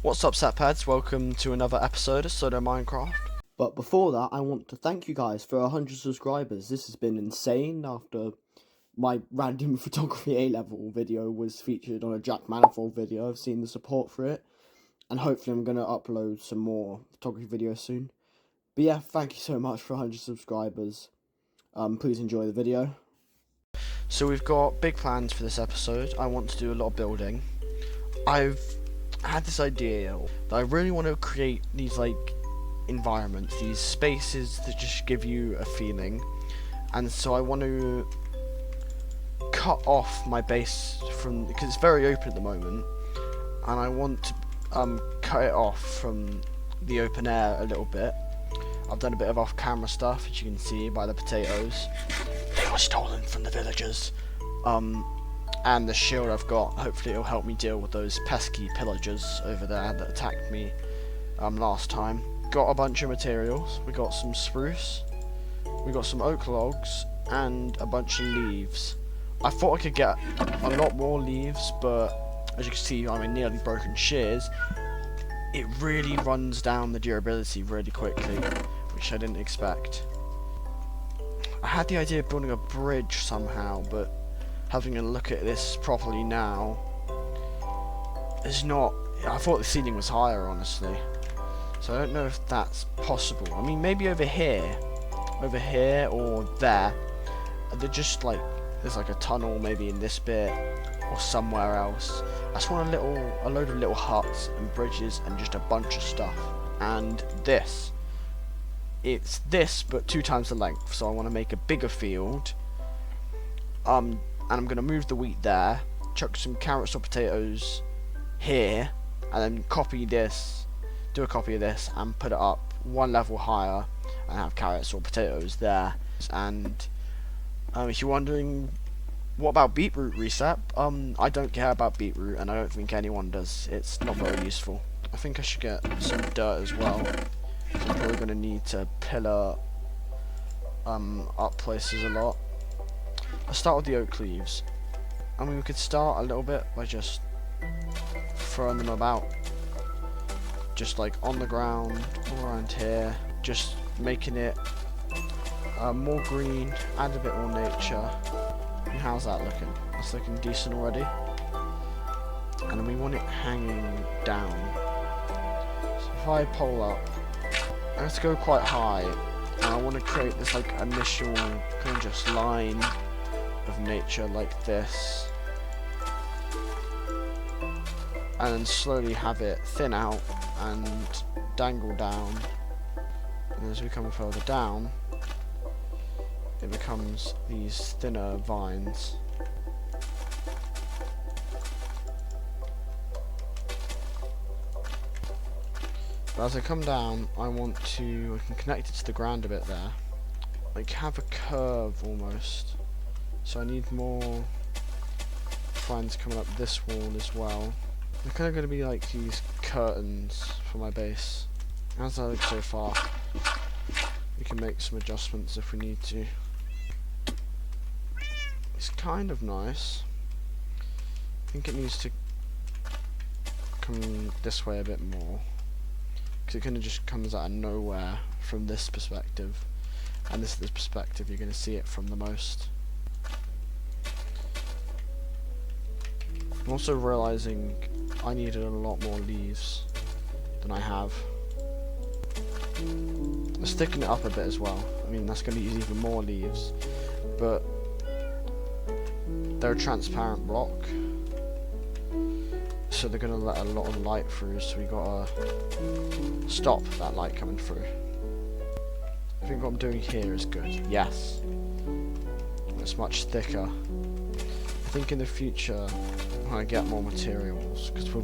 What's up, Satpads? Welcome to another episode of Solo Minecraft. But before that, I want to thank you guys for 100 subscribers. This has been insane after my random photography A-level video was featured on a Jack Manifold video. I've seen the support for it, and hopefully I'm going to upload some more photography videos soon. But yeah, thank you so much for 100 subscribers. Please enjoy the video. So we've got big plans for this episode. I want to do a lot of building. I've had this idea that I really want to create these environments, these spaces that just give you a feeling, and so I want to cut off my base from, because it's very open at the moment, and I want to cut it off from the open air a little bit. I've done a bit of off-camera stuff, as you can see by the potatoes. They were stolen from the villagers. And the shield I've got, hopefully it'll help me deal with those pesky pillagers over there that attacked me last time. Got a bunch of materials. We got some spruce, we got some oak logs, and a bunch of leaves. I thought I could get a lot more leaves, but as you can see, I'm in nearly broken shears. It really runs down the durability really quickly, which I didn't expect. I had the idea of building a bridge somehow, but having a look at this properly now, it's not. I thought the ceiling was higher, honestly, so I don't know if that's possible. I mean, maybe over here or there. They're just there's a tunnel maybe in this bit or somewhere else. I just want a load of little huts and bridges and just a bunch of stuff. And it's this but 2 times the length, so I want to make a bigger field. And I'm going to move the wheat there, chuck some carrots or potatoes here, and then do a copy of this and put it up 1 level higher and have carrots or potatoes there. And if you're wondering, what about beetroot reset? I don't care about beetroot, and I don't think anyone does. It's not very useful. I think I should get some dirt as well. So I'm probably going to need to pillar up places a lot. I'll start with the oak leaves. I mean, we could start a little bit by just throwing them about. Just on the ground, all around here. Just making it more green, add a bit more nature. And how's that looking? That's looking decent already. And then we want it hanging down. So if I pull up, I have to go quite high. And I want to create this initial kind of just line of nature like this, and then slowly have it thin out and dangle down, and as we come further down it becomes these thinner vines. But as I come down, I can connect it to the ground a bit there, have a curve almost. So I need more vines coming up this wall as well. They're kind of going to be these curtains for my base. How's that look so far? We can make some adjustments if we need to. It's kind of nice. I think it needs to come this way a bit more, because it kind of just comes out of nowhere from this perspective, and this perspective you're going to see it from the most. I'm also realizing I needed a lot more leaves than I have. Let's thicken it up a bit as well. I mean, that's going to use even more leaves, but they're a transparent block, so they're going to let a lot of light through, so we got to stop that light coming through. I think what I'm doing here is good. Yes. It's much thicker. I think in the future I get more materials, because we're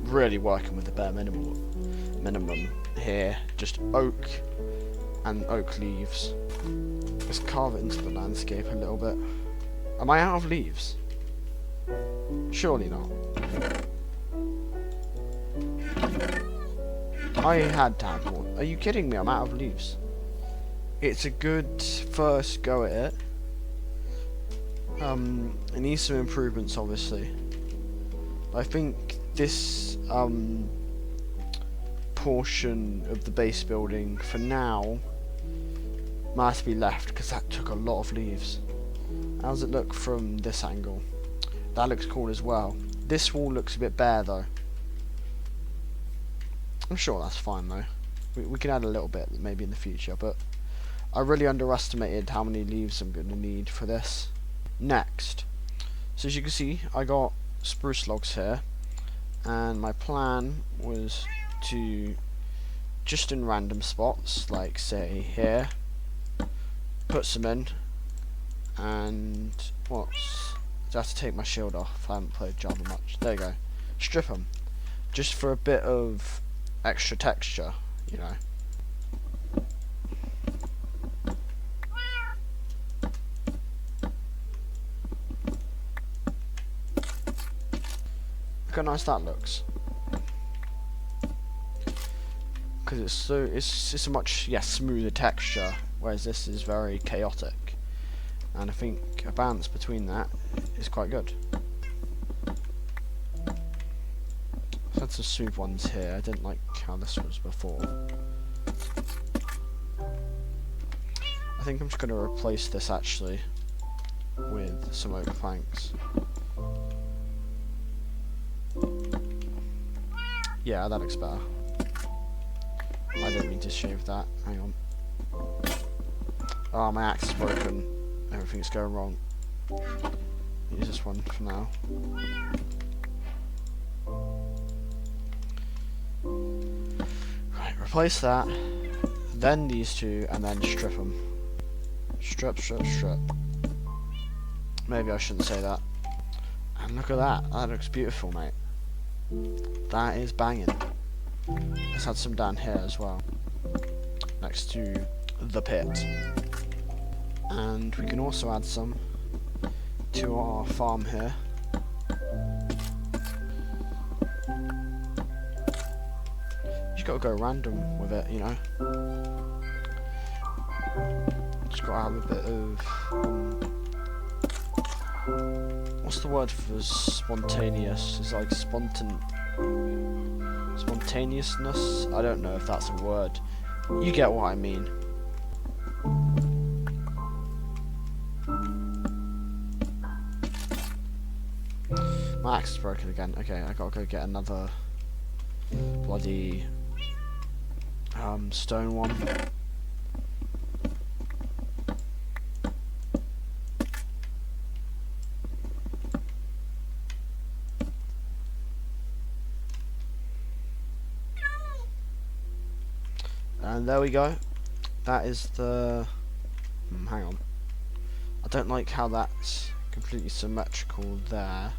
really working with the bare minimum here. Just oak and oak leaves. Let's carve it into the landscape a little bit. Am I out of leaves? Surely not. I had to have more. Are you kidding me? I'm out of leaves. It's a good first go at it. It needs some improvements, obviously. I think this portion of the base building for now might have to be left because that took a lot of leaves. How does it look from this angle? That looks cool as well. This wall looks a bit bare though. I'm sure that's fine though. We can add a little bit maybe in the future, but I really underestimated how many leaves I'm going to need for this. Next, so as you can see, I got spruce logs here, and my plan was to, just in random spots, like say here, put some in, and I have to take my shield off. I haven't played Java much. There you go. Strip them, just for a bit of extra texture, you know. Look how nice that looks. Because it's a much smoother texture, whereas this is very chaotic. And I think a balance between that is quite good. I've had some smooth ones here. I didn't like how this was before. I think I'm just going to replace this actually with some oak planks. Yeah, that looks better. I didn't mean to shave that. Hang on. Oh, my axe is broken. Everything's going wrong. Use this one for now. Right, replace that. Then these two, and then strip them. Strip, strip, strip. Maybe I shouldn't say that. And look at that. That looks beautiful, mate. That is banging. Let's add some down here as well, next to the pit. And we can also add some to our farm here. You just gotta go random with it, you know. Just gotta have a bit of what's the word for spontaneous? It's like spontaneousness? I don't know if that's a word. You get what I mean. My axe is broken again. Okay, I gotta go get another bloody stone one. And there we go. That is the... hang on. I don't like how that's completely symmetrical there.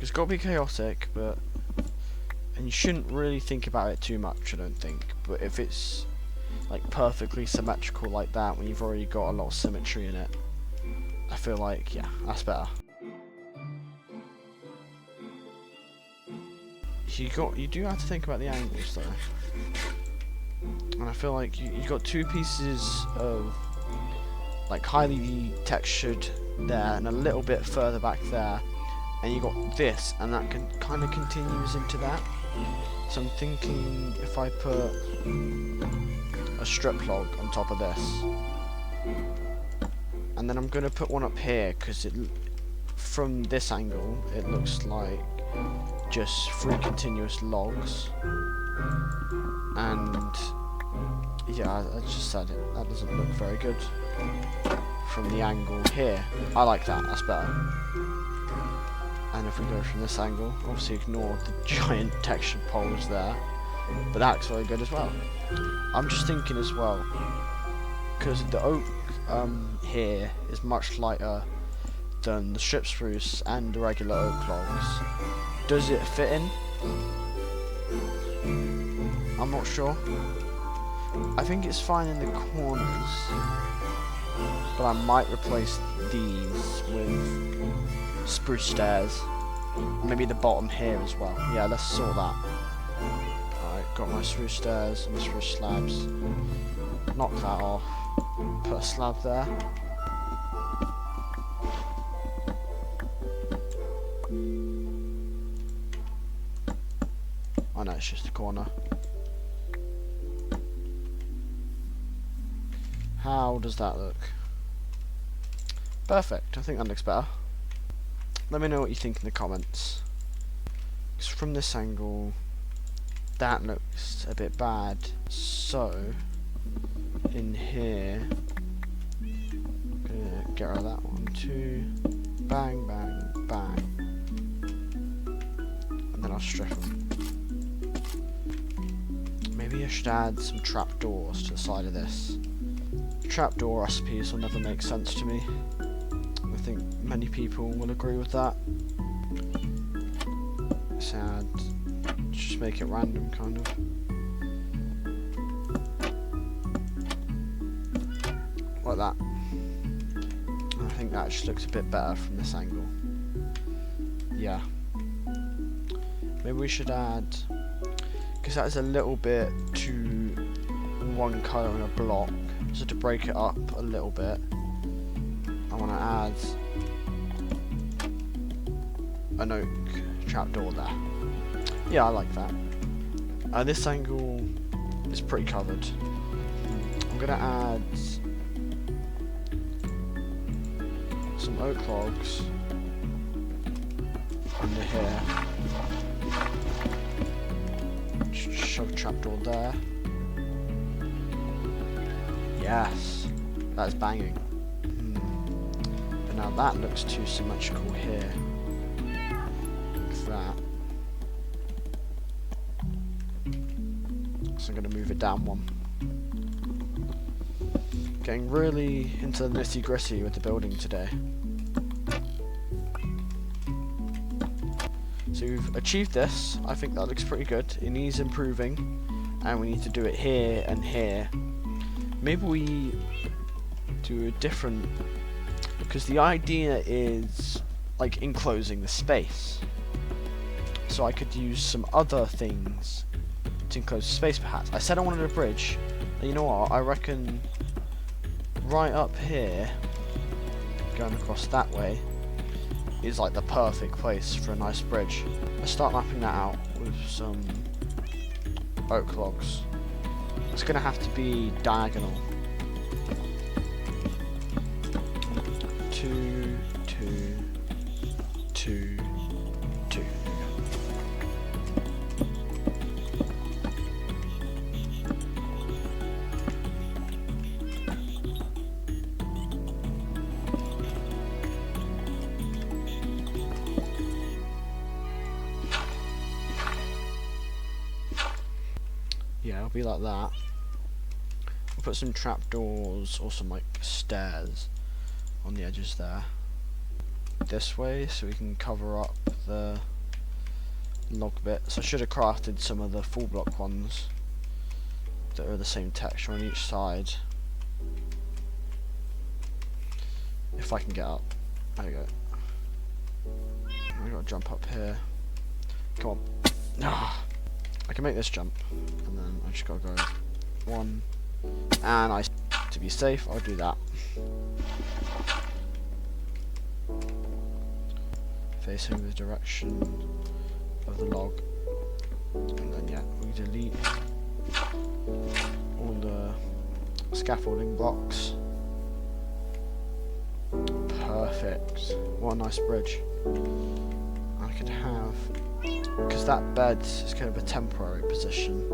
It's got to be chaotic, but... and you shouldn't really think about it too much, I don't think. But if it's like perfectly symmetrical like that, when you've already got a lot of symmetry in it, I feel like, yeah, that's better. You do have to think about the angles though. And I feel like you got two pieces of like highly textured there and a little bit further back there, and you got this, and that kind of continues into that. So I'm thinking if I put a strip log on top of this, and then I'm gonna put one up here because from this angle it looks like just 3 continuous logs. And yeah, I just said it, that doesn't look very good from the angle here. I like that, that's better. And if we go from this angle, obviously ignore the giant textured poles there, but that looks very good as well. I'm just thinking as well, because the oak here is much lighter than the strip spruce and the regular oak logs. Does it fit in? I'm not sure. I think it's fine in the corners, but I might replace these with spruce stairs. Maybe the bottom here as well. Yeah, let's sort that. Alright, got my spruce stairs and my spruce slabs. Knock that off. Put a slab there. Oh no, it's just a corner. How does that look? Perfect. I think that looks better. Let me know what you think in the comments. Because from this angle, that looks a bit bad. So, in here, I'm gonna get rid of that one too. Bang, bang, bang. And then I'll strip them. Maybe I should add some trapdoors to the side of this. Trapdoor recipes will never make sense to me. I think many people will agree with that. Let's add, just make it random kind of. Like that. I think that just looks a bit better from this angle. Yeah. Maybe we should add, because that is a little bit too one colour in a block, so to break it up a little bit, I want to add an oak trapdoor there. Yeah, I like that. This angle is pretty covered. I'm going to add some oak logs under here. Shove a trapdoor there. Yes, that's banging. But now that looks too symmetrical here. Like that. So I'm going to move it down one. Getting really into the nitty gritty with the building today. So we've achieved this. I think that looks pretty good. It needs improving, and we need to do it here and here. Maybe we do a different, because the idea is like enclosing the space. So I could use some other things to enclose the space perhaps. I said I wanted a bridge. And you know what? I reckon right up here, going across that way, is like the perfect place for a nice bridge. Let's start mapping that out with some oak logs. It's gonna have to be diagonal. 2, 2, 2, 2. Yeah, it'll be like that. We'll put some trapdoors or some like stairs on the edges there. This way, so we can cover up the log bits. I should have crafted some of the full block ones that are the same texture on each side. If I can get up. There we go. I gotta jump up here. Come on. Ah. I can make this jump, and then I just gotta go 1, and to be safe, I'll do that. Facing the direction of the log, and then yeah, we delete all the scaffolding blocks. Perfect. What a nice bridge. I could have, because that bed is kind of a temporary position,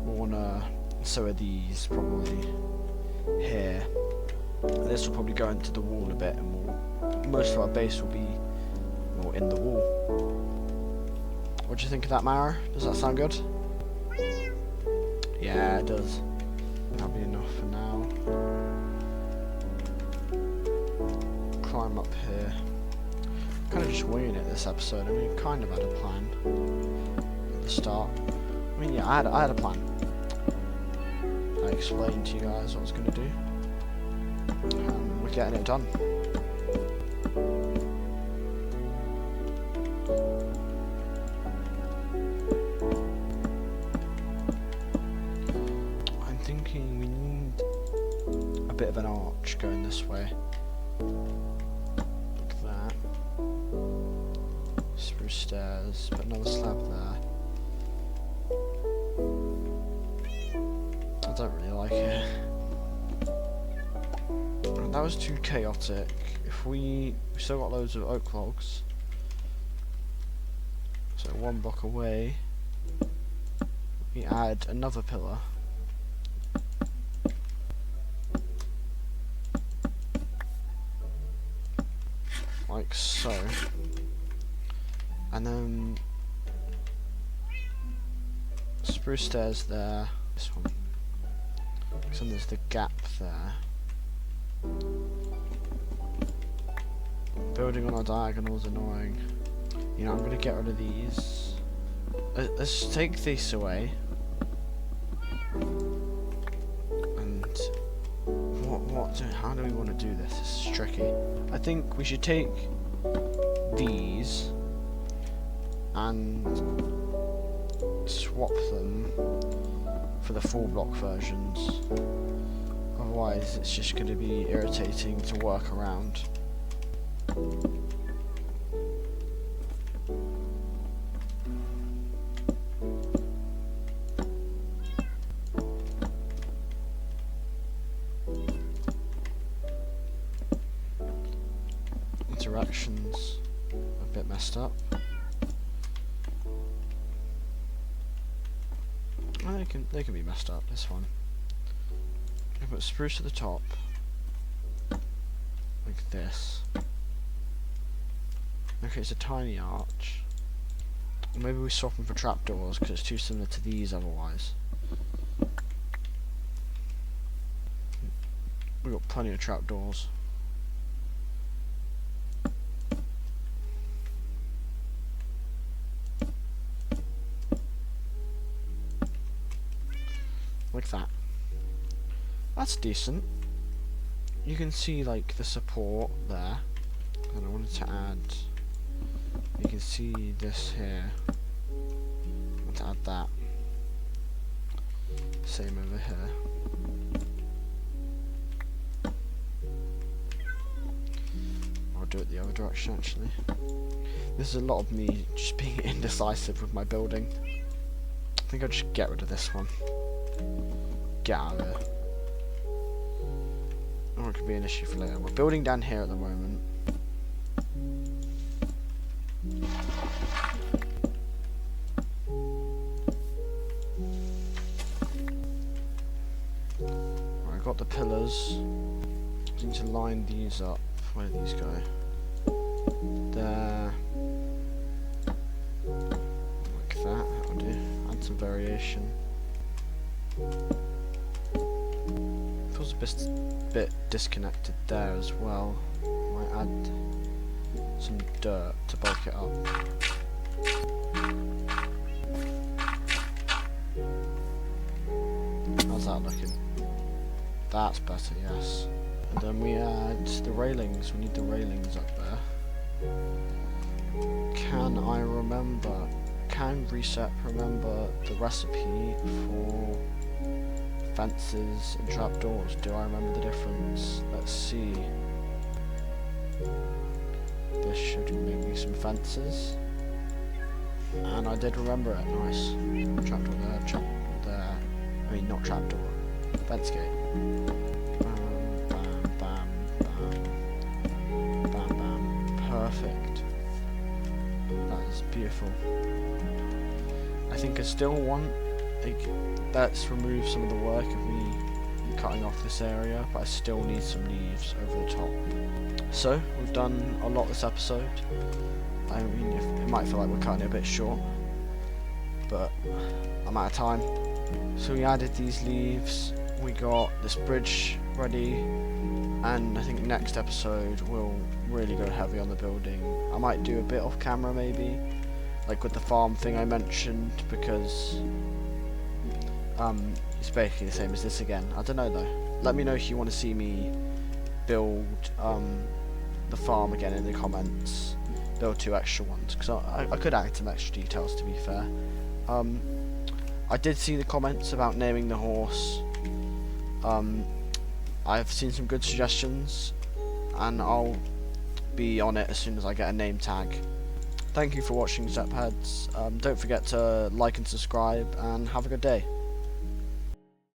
we'll wanna sew these probably here. And this will probably go into the wall a bit, and most of our base will be more in the wall. What do you think of that, Mara? Does that sound good? Yeah, it does. That'll be enough for now. Climb up here. Kind of just winging it this episode. I mean, kind of had a plan at the start. I mean, yeah, I had a plan. I explained to you guys what I was going to do. And we're getting it done. I'm thinking we need a bit of an arch going this way. Like that. Through stairs, but another slab there. I don't really like it. That was too chaotic. If we still got loads of oak logs, so 1 block away, we add another pillar. Like so. And then spruce stairs there. This one. So there's the gap there. Building on our diagonal is annoying. You know, I'm gonna get rid of these. Let's take this away. And how do we want to do this? This is tricky. I think we should take these and swap them for the full block versions. Otherwise, it's just going to be irritating to work around. Interactions a bit messed up. They can be messed up. This one. I put spruce at the top, like this. Okay, it's a tiny arch. Maybe we swap them for trapdoors because it's too similar to these otherwise. We've got plenty of trapdoors. Like that. That's decent. You can see like the support there. And I wanted to add, you can see this here. I want to add that. Same over here. I'll do it the other direction actually. This is a lot of me just being indecisive with my building. I think I'll just get rid of this one. Get out of there. Or it could be an issue for later. We're building down here at the moment. Right, I got the pillars. I need to line these up. Where do these go? There. Like that. That'll do. Add some variation. Feels a bit disconnected there as well. Might add some dirt to bulk it up. How's that looking? That's better, yes. And then we add the railings. We need the railings up there. Can Reset remember the recipe for fences and trapdoors? Do I remember the difference? Let's see. This should make me some fences. And I did remember it. Nice. Trapdoor there, trapdoor there. I mean, not trapdoor. Fence gate. Bam, bam, bam, bam. Bam, bam. Perfect. That is beautiful. I think I still want, like, let's remove some of the work of me cutting off this area, but I still need some leaves over the top. So, we've done a lot this episode. I mean, it might feel like we're cutting it a bit short, but I'm out of time. So we added these leaves, we got this bridge ready, and I think next episode we'll really go heavy on the building. I might do a bit off camera maybe, like with the farm thing I mentioned, because it's basically the same as this again. I don't know though. Let me know if you want to see me build the farm again in the comments. Build 2 extra ones, because I could add some extra details, to be fair. I did see the comments about naming the horse. I've seen some good suggestions, and I'll be on it as soon as I get a name tag. Thank you for watching, Zepheads. Don't forget to like and subscribe, and have a good day.